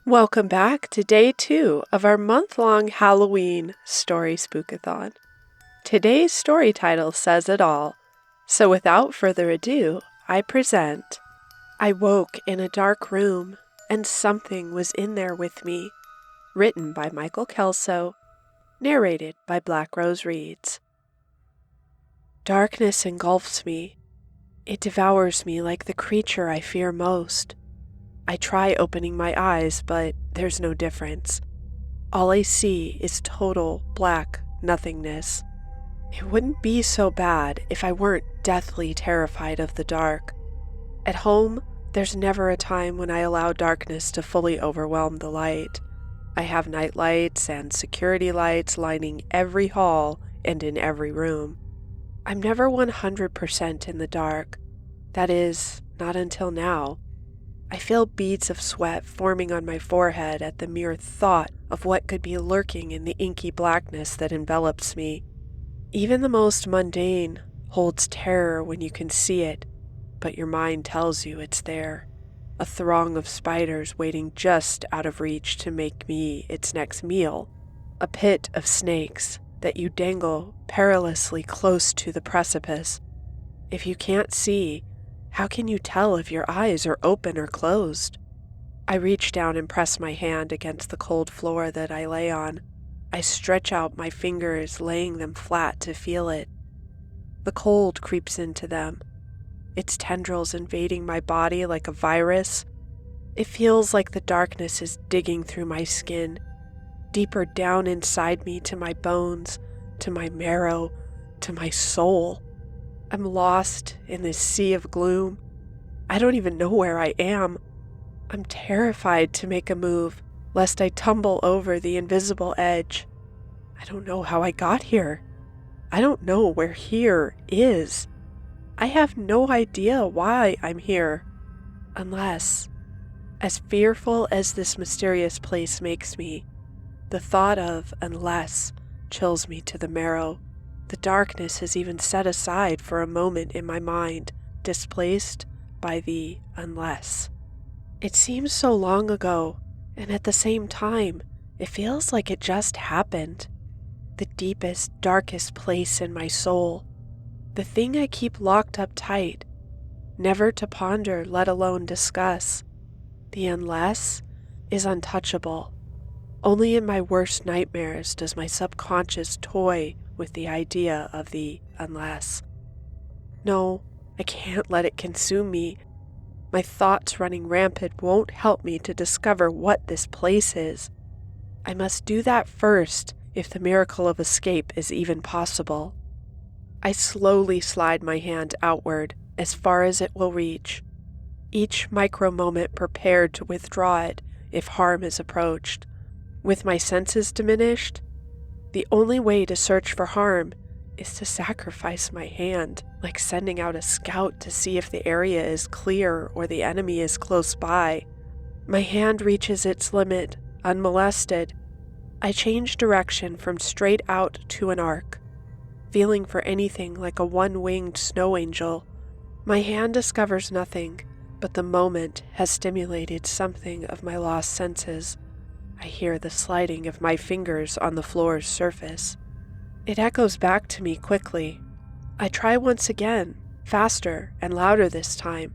Welcome back to day 2 of our month-long Halloween story spookathon. Today's story title says it all, so without further ado, I present I Woke in a Dark Room and Something Was in There With Me, written by Michael Kelso, narrated by Black Rose Reads. Darkness engulfs me. It devours me like the creature I fear most. I try opening my eyes, but there's no difference. All I see is total black nothingness. It wouldn't be so bad if I weren't deathly terrified of the dark. At home, there's never a time when I allow darkness to fully overwhelm the light. I have night lights and security lights lining every hall and in every room. I'm never 100% in the dark. That is, not until now. I feel beads of sweat forming on my forehead at the mere thought of what could be lurking in the inky blackness that envelops me. Even the most mundane holds terror when you can see it, but your mind tells you it's there. A throng of spiders waiting just out of reach to make me its next meal. A pit of snakes that you dangle perilously close to the precipice. If you can't see, how can you tell if your eyes are open or closed? I reach down and press my hand against the cold floor that I lay on. I stretch out my fingers, laying them flat to feel it. The cold creeps into them, its tendrils invading my body like a virus. It feels like the darkness is digging through my skin, deeper down inside me to my bones, to my marrow, to my soul. I'm lost in this sea of gloom. I don't even know where I am. I'm terrified to make a move, lest I tumble over the invisible edge. I don't know how I got here. I don't know where here is. I have no idea why I'm here. Unless, as fearful as this mysterious place makes me, the thought of unless chills me to the marrow. The darkness is even set aside for a moment in my mind, displaced by the unless. It seems so long ago, and at the same time, it feels like it just happened. The deepest, darkest place in my soul. The thing I keep locked up tight, never to ponder, let alone discuss. The unless is untouchable. Only in my worst nightmares does my subconscious toy with the idea of the unless. No, I can't let it consume me. My thoughts running rampant won't help me to discover what this place is. I must do that first if the miracle of escape is even possible. I slowly slide my hand outward as far as it will reach, each micro moment prepared to withdraw it if harm is approached. With my senses diminished, the only way to search for harm is to sacrifice my hand, like sending out a scout to see if the area is clear or the enemy is close by. My hand reaches its limit, unmolested. I change direction from straight out to an arc, feeling for anything like a one-winged snow angel. My hand discovers nothing, but the moment has stimulated something of my lost senses. I hear the sliding of my fingers on the floor's surface. It echoes back to me quickly. I try once again, faster and louder this time.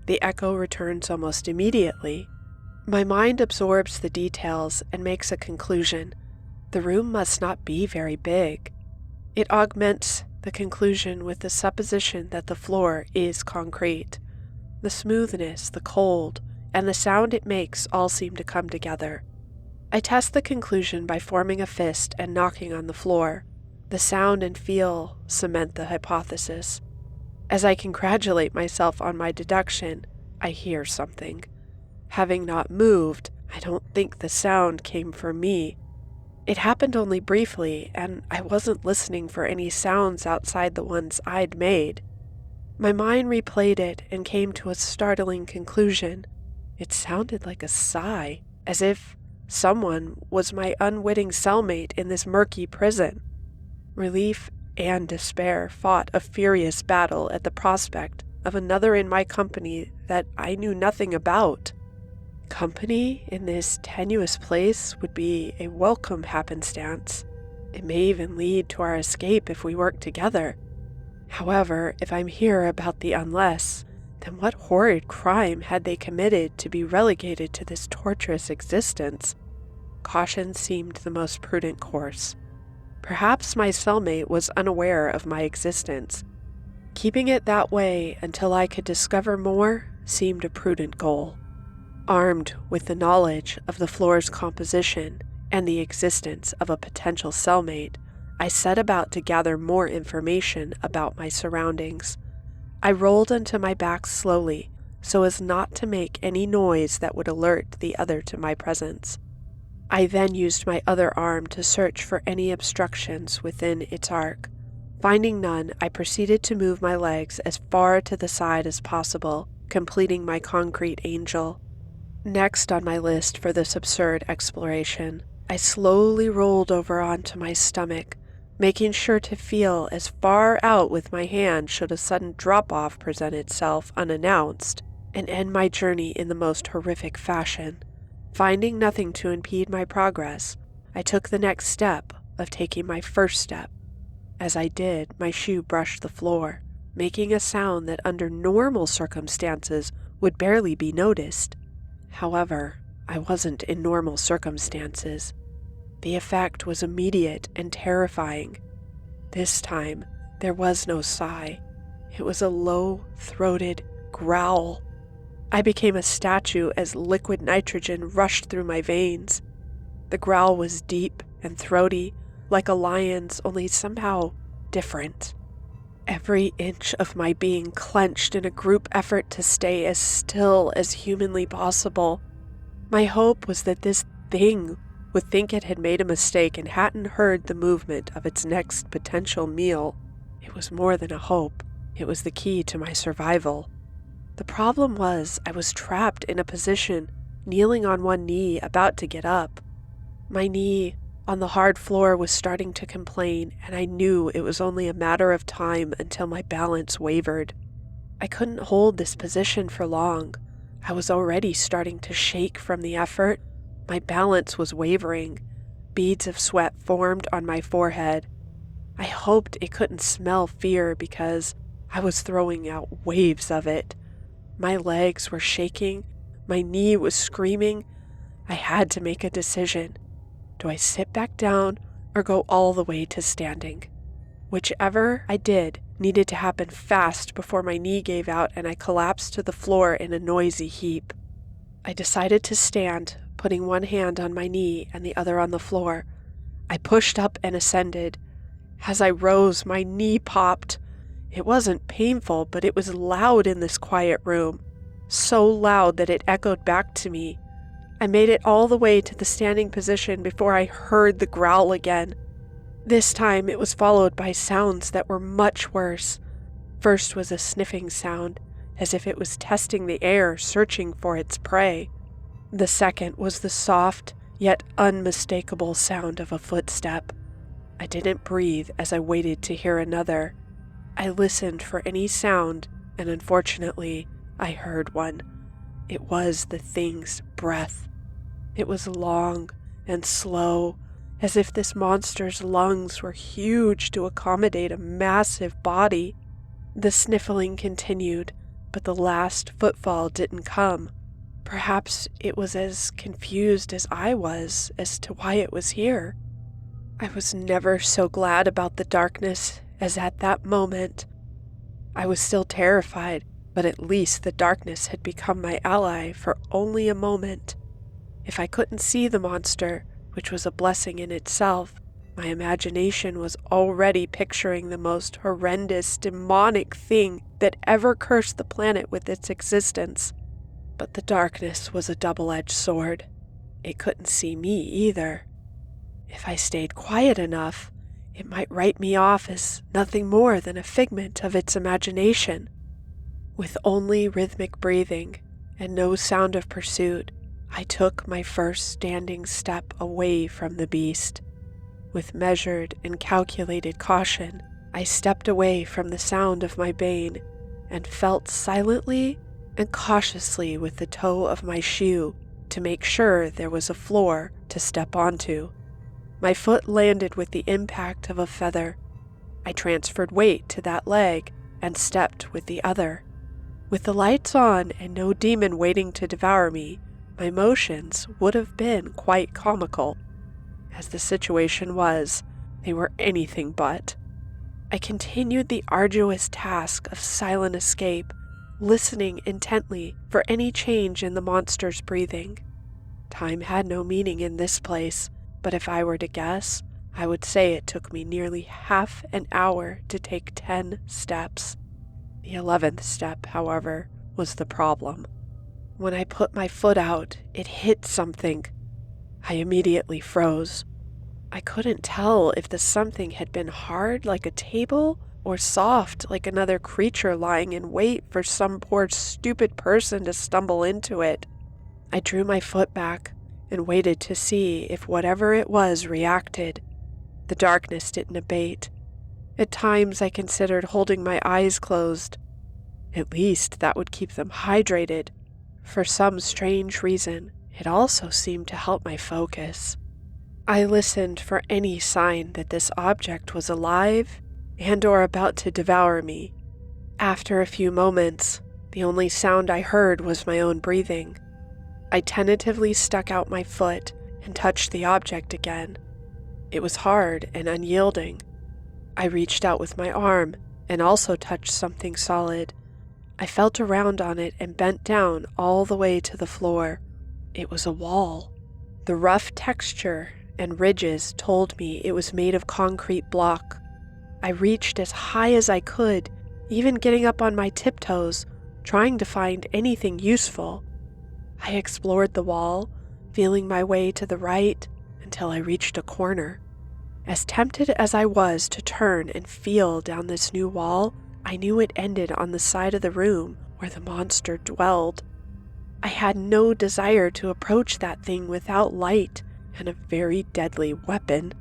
The echo returns almost immediately. My mind absorbs the details and makes a conclusion. The room must not be very big. It augments the conclusion with the supposition that the floor is concrete. The smoothness, the cold, and the sound it makes all seem to come together. I test the conclusion by forming a fist and knocking on the floor. The sound and feel cement the hypothesis. As I congratulate myself on my deduction, I hear something. Having not moved, I don't think the sound came from me. It happened only briefly, and I wasn't listening for any sounds outside the ones I'd made. My mind replayed it and came to a startling conclusion. It sounded like a sigh, as if someone was my unwitting cellmate in this murky prison. Relief and despair fought a furious battle at the prospect of another in my company that I knew nothing about. Company in this tenuous place would be a welcome happenstance. It may even lead to our escape if we work together. However, if I'm here about the unless, then what horrid crime had they committed to be relegated to this torturous existence? Caution seemed the most prudent course. Perhaps my cellmate was unaware of my existence. Keeping it that way until I could discover more seemed a prudent goal. Armed with the knowledge of the floor's composition and the existence of a potential cellmate, I set about to gather more information about my surroundings. I rolled onto my back slowly so as not to make any noise that would alert the other to my presence. I then used my other arm to search for any obstructions within its arc. Finding none, I proceeded to move my legs as far to the side as possible, completing my concrete angel. Next on my list for this absurd exploration, I slowly rolled over onto my stomach, making sure to feel as far out with my hand should a sudden drop-off present itself unannounced, and end my journey in the most horrific fashion. Finding nothing to impede my progress, I took the next step of taking my first step. As I did, my shoe brushed the floor, making a sound that under normal circumstances would barely be noticed. However, I wasn't in normal circumstances. The effect was immediate and terrifying. This time, there was no sigh. It was a low-throated growl. I became a statue as liquid nitrogen rushed through my veins. The growl was deep and throaty, like a lion's, only somehow different. Every inch of my being clenched in a group effort to stay as still as humanly possible. My hope was that this thing would think it had made a mistake and hadn't heard the movement of its next potential meal. It was more than a hope. It was the key to my survival. The problem was I was trapped in a position, kneeling on one knee, about to get up. My knee on the hard floor was starting to complain, and I knew it was only a matter of time until my balance wavered. I couldn't hold this position for long. I was already starting to shake from the effort. My balance was wavering. Beads of sweat formed on my forehead. I hoped it couldn't smell fear because I was throwing out waves of it. My legs were shaking. My knee was screaming. I had to make a decision. Do I sit back down or go all the way to standing? Whichever I did needed to happen fast before my knee gave out and I collapsed to the floor in a noisy heap. I decided to stand, putting one hand on my knee and the other on the floor. I pushed up and ascended. As I rose, my knee popped. It wasn't painful, but it was loud in this quiet room, so loud that it echoed back to me. I made it all the way to the standing position before I heard the growl again. This time it was followed by sounds that were much worse. First was a sniffing sound, as if it was testing the air, searching for its prey. The second was the soft, yet unmistakable sound of a footstep. I didn't breathe as I waited to hear another. I listened for any sound, and unfortunately, I heard one. It was the thing's breath. It was long and slow, as if this monster's lungs were huge to accommodate a massive body. The sniffling continued, but the last footfall didn't come. Perhaps it was as confused as I was as to why it was here. I was never so glad about the darkness as at that moment. I was still terrified, but at least the darkness had become my ally for only a moment. If I couldn't see the monster, which was a blessing in itself, my imagination was already picturing the most horrendous, demonic thing that ever cursed the planet with its existence. But the darkness was a double-edged sword. It couldn't see me either. If I stayed quiet enough, it might write me off as nothing more than a figment of its imagination. With only rhythmic breathing and no sound of pursuit, I took my first standing step away from the beast. With measured and calculated caution, I stepped away from the sound of my bane and felt silently and cautiously with the toe of my shoe to make sure there was a floor to step onto. My foot landed with the impact of a feather. I transferred weight to that leg and stepped with the other. With the lights on and no demon waiting to devour me, my motions would have been quite comical. As the situation was, they were anything but. I continued the arduous task of silent escape, listening intently for any change in the monster's breathing. Time had no meaning in this place, but if I were to guess, I would say it took me nearly half an hour to take 10 steps. The 11th step, however, was the problem. When I put my foot out, it hit something. I immediately froze. I couldn't tell if the something had been hard like a table or soft like another creature lying in wait for some poor stupid person to stumble into it. I drew my foot back and waited to see if whatever it was reacted. The darkness didn't abate. At times I considered holding my eyes closed. At least that would keep them hydrated. For some strange reason, it also seemed to help my focus. I listened for any sign that this object was alive and or about to devour me. After a few moments, the only sound I heard was my own breathing. I tentatively stuck out my foot and touched the object again. It was hard and unyielding. I reached out with my arm and also touched something solid. I felt around on it and bent down all the way to the floor. It was a wall. The rough texture and ridges told me it was made of concrete block. I reached as high as I could, even getting up on my tiptoes, trying to find anything useful. I explored the wall, feeling my way to the right until I reached a corner. As tempted as I was to turn and feel down this new wall, I knew it ended on the side of the room where the monster dwelled. I had no desire to approach that thing without light and a very deadly weapon.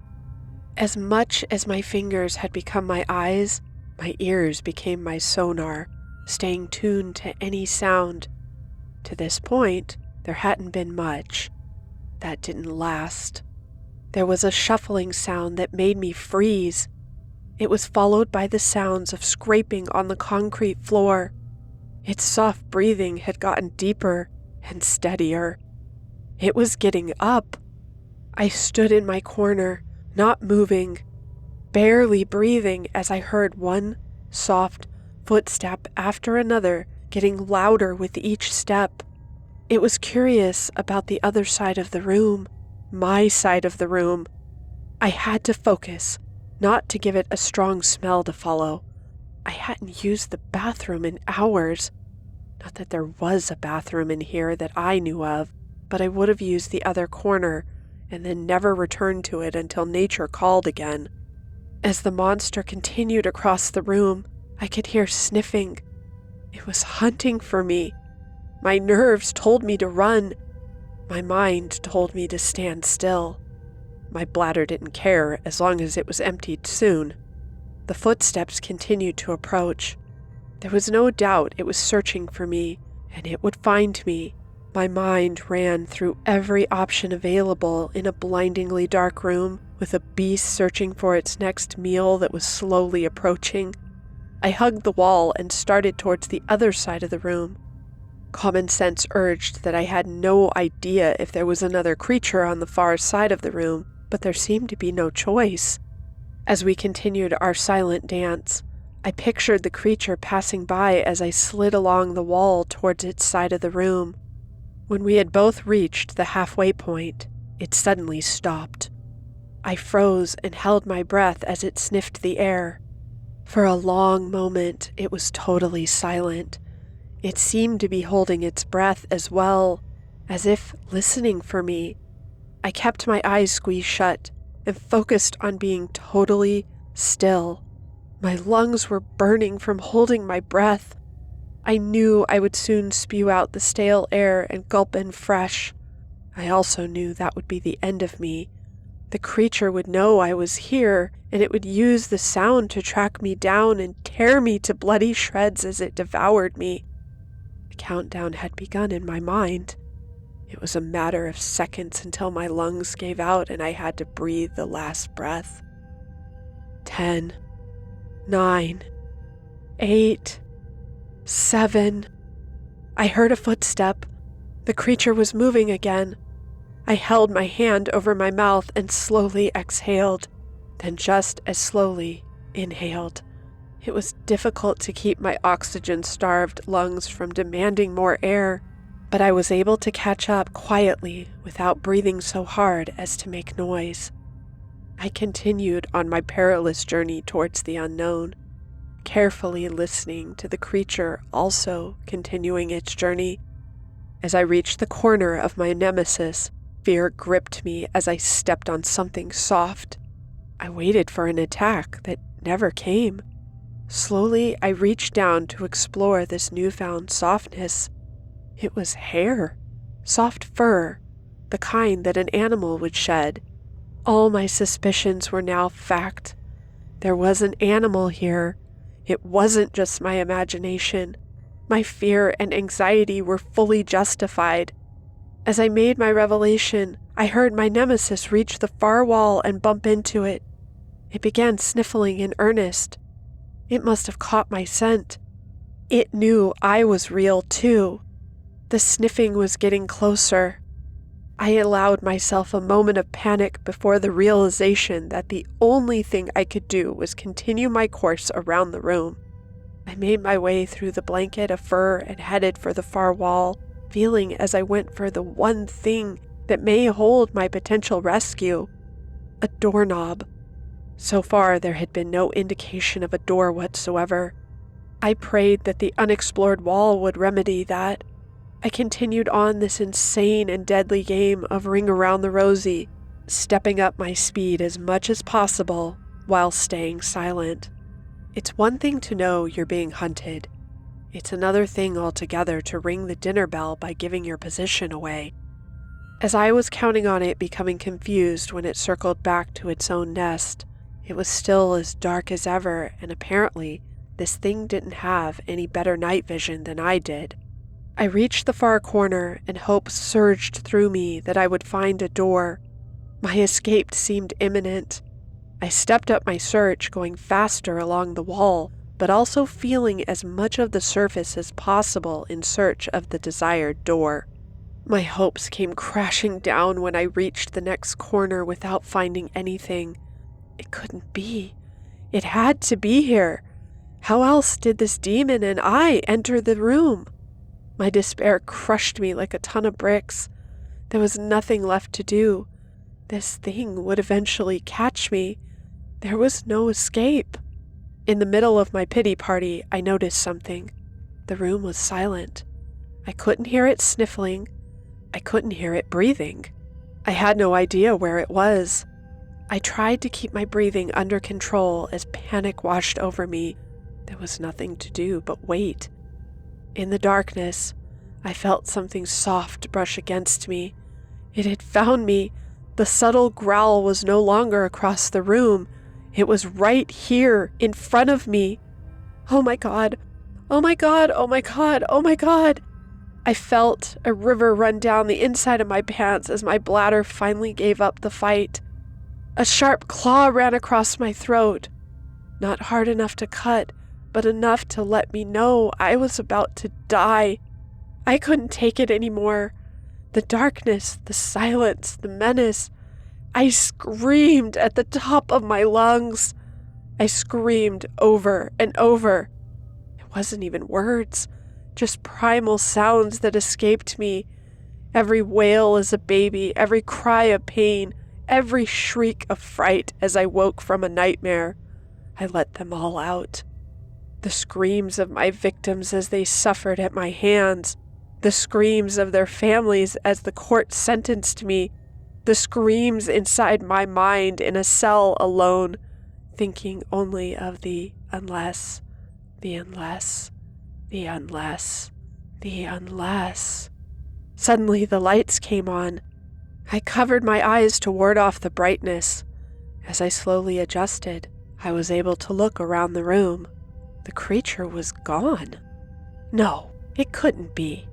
As much as my fingers had become my eyes, my ears became my sonar, staying tuned to any sound. To this point, there hadn't been much. That didn't last. There was a shuffling sound that made me freeze. It was followed by the sounds of scraping on the concrete floor. Its soft breathing had gotten deeper and steadier. It was getting up. I stood in my corner, not moving, barely breathing as I heard one soft footstep after another getting louder with each step. It was curious about the other side of the room, my side of the room. I had to focus, not to give it a strong smell to follow. I hadn't used the bathroom in hours. Not that there was a bathroom in here that I knew of, but I would have used the other corner and then never returned to it until nature called again. As the monster continued across the room, I could hear sniffing. It was hunting for me. My nerves told me to run. My mind told me to stand still. My bladder didn't care as long as it was emptied soon. The footsteps continued to approach. There was no doubt it was searching for me, and it would find me. My mind ran through every option available in a blindingly dark room, with a beast searching for its next meal that was slowly approaching. I hugged the wall and started towards the other side of the room. Common sense urged that I had no idea if there was another creature on the far side of the room, but there seemed to be no choice. As we continued our silent dance, I pictured the creature passing by as I slid along the wall towards its side of the room. When we had both reached the halfway point, it suddenly stopped. I froze and held my breath as it sniffed the air. For a long moment, it was totally silent. It seemed to be holding its breath as well, as if listening for me. I kept my eyes squeezed shut and focused on being totally still. My lungs were burning from holding my breath. I knew I would soon spew out the stale air and gulp in fresh. I also knew that would be the end of me. The creature would know I was here, and it would use the sound to track me down and tear me to bloody shreds as it devoured me. The countdown had begun in my mind. It was a matter of seconds until my lungs gave out and I had to breathe the last breath. 10, 9, 8, 7. I heard a footstep. The creature was moving again. I held my hand over my mouth and slowly exhaled, then just as slowly inhaled. It was difficult to keep my oxygen-starved lungs from demanding more air, but I was able to catch up quietly without breathing so hard as to make noise. I continued on my perilous journey towards the unknown, carefully listening to the creature also continuing its journey. As I reached the corner of my nemesis, fear gripped me as I stepped on something soft. I waited for an attack that never came. Slowly, I reached down to explore this newfound softness. It was hair, soft fur, the kind that an animal would shed. All my suspicions were now fact. There was an animal here. It wasn't just my imagination. My fear and anxiety were fully justified. As I made my revelation, I heard my nemesis reach the far wall and bump into it. It began sniffling in earnest. It must have caught my scent. It knew I was real too. The sniffing was getting closer. I allowed myself a moment of panic before the realization that the only thing I could do was continue my course around the room. I made my way through the blanket of fur and headed for the far wall, feeling as I went for the one thing that may hold my potential rescue: a doorknob. So far, there had been no indication of a door whatsoever. I prayed that the unexplored wall would remedy that. I continued on this insane and deadly game of Ring Around the Rosie, stepping up my speed as much as possible while staying silent. It's one thing to know you're being hunted. It's another thing altogether to ring the dinner bell by giving your position away. As I was counting on it becoming confused when it circled back to its own nest, it was still as dark as ever, and apparently this thing didn't have any better night vision than I did. I reached the far corner, and hope surged through me that I would find a door. My escape seemed imminent. I stepped up my search, going faster along the wall, but also feeling as much of the surface as possible in search of the desired door. My hopes came crashing down when I reached the next corner without finding anything. It couldn't be. It had to be here. How else did this demon and I enter the room? My despair crushed me like a ton of bricks. There was nothing left to do. This thing would eventually catch me. There was no escape. In the middle of my pity party, I noticed something. The room was silent. I couldn't hear it sniffling. I couldn't hear it breathing. I had no idea where it was. I tried to keep my breathing under control as panic washed over me. There was nothing to do but wait. In the darkness, I felt something soft brush against me. It had found me. The subtle growl was no longer across the room. It was right here, in front of me. Oh my God! Oh my God! Oh my God! Oh my God! I felt a river run down the inside of my pants as my bladder finally gave up the fight. A sharp claw ran across my throat. Not hard enough to cut, but enough to let me know I was about to die. I couldn't take it anymore. The darkness, the silence, the menace. I screamed at the top of my lungs. I screamed over and over. It wasn't even words, just primal sounds that escaped me. Every wail as a baby, every cry of pain, every shriek of fright as I woke from a nightmare. I let them all out. The screams of my victims as they suffered at my hands, the screams of their families as the court sentenced me, the screams inside my mind in a cell alone, thinking only of the unless, the unless, the unless, the unless. Suddenly the lights came on. I covered my eyes to ward off the brightness. As I slowly adjusted, I was able to look around the room. The creature was gone. No, it couldn't be.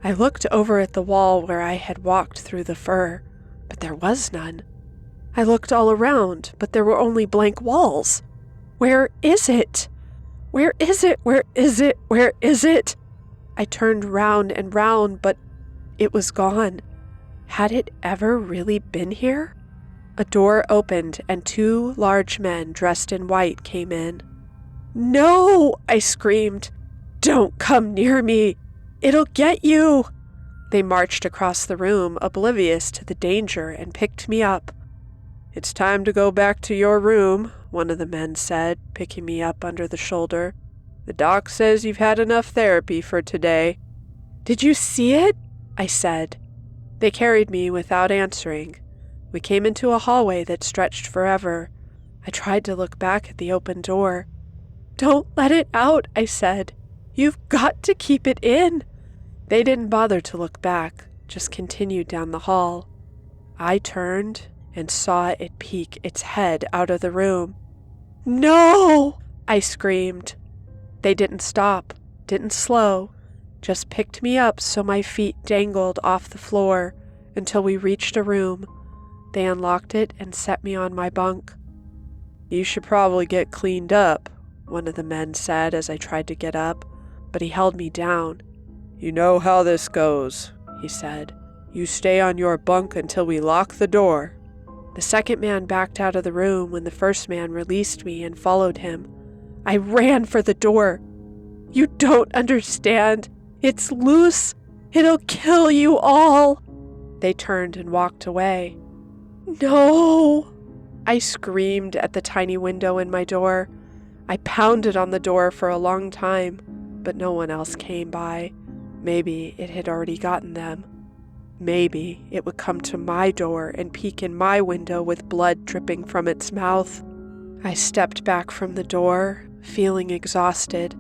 I looked over at the wall where I had walked through the fur, but there was none. I looked all around, but there were only blank walls. Where is it? Where is it? Where is it? Where is it? I turned round and round, but it was gone. Had it ever really been here? A door opened and 2 large men dressed in white came in. "No!" I screamed. "Don't come near me! It'll get you!" They marched across the room, oblivious to the danger, and picked me up. "It's time to go back to your room," one of the men said, picking me up under the shoulder. "The doc says you've had enough therapy for today." "Did you see it?" I said. They carried me without answering. We came into a hallway that stretched forever. I tried to look back at the open door. "Don't let it out," I said. "You've got to keep it in." They didn't bother to look back, just continued down the hall. I turned and saw it peek its head out of the room. "No!" I screamed. They didn't stop, didn't slow, just picked me up so my feet dangled off the floor until we reached a room. They unlocked it and set me on my bunk. "You should probably get cleaned up," one of the men said as I tried to get up, but he held me down. "You know how this goes," he said. "You stay on your bunk until we lock the door." The second man backed out of the room when the first man released me and followed him. I ran for the door. "You don't understand. It's loose. It'll kill you all." They turned and walked away. "No!" I screamed at the tiny window in my door. I pounded on the door for a long time, but no one else came by. Maybe it had already gotten them. Maybe it would come to my door and peek in my window with blood dripping from its mouth. I stepped back from the door, feeling exhausted.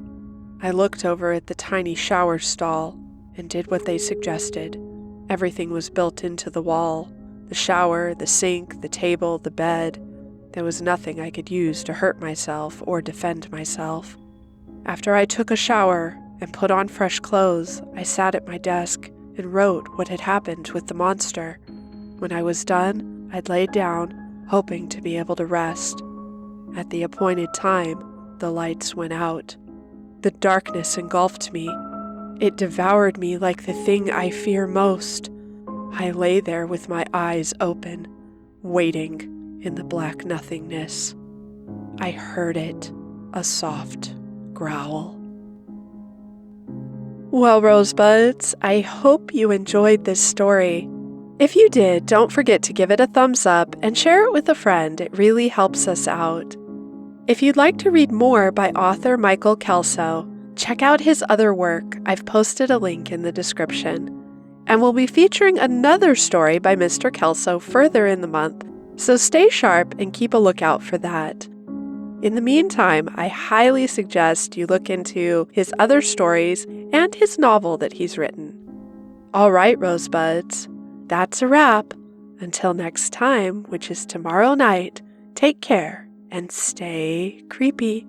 I looked over at the tiny shower stall and did what they suggested. Everything was built into the wall. The shower, the sink, the table, the bed. There was nothing I could use to hurt myself or defend myself. After I took a shower and put on fresh clothes, I sat at my desk and wrote what had happened with the monster. When I was done, I'd lay down, hoping to be able to rest. At the appointed time, the lights went out. The darkness engulfed me. It devoured me like the thing I fear most. I lay there with my eyes open, waiting in the black nothingness. I heard it, a soft growl. Well, Rosebuds, I hope you enjoyed this story. If you did, don't forget to give it a thumbs up and share it with a friend. It really helps us out. If you'd like to read more by author Michael Kelso, check out his other work. I've posted a link in the description. And we'll be featuring another story by Mr. Kelso further in the month, so stay sharp and keep a lookout for that. In the meantime, I highly suggest you look into his other stories and his novel that he's written. All right, Rosebuds, that's a wrap. Until next time, which is tomorrow night, take care and stay creepy.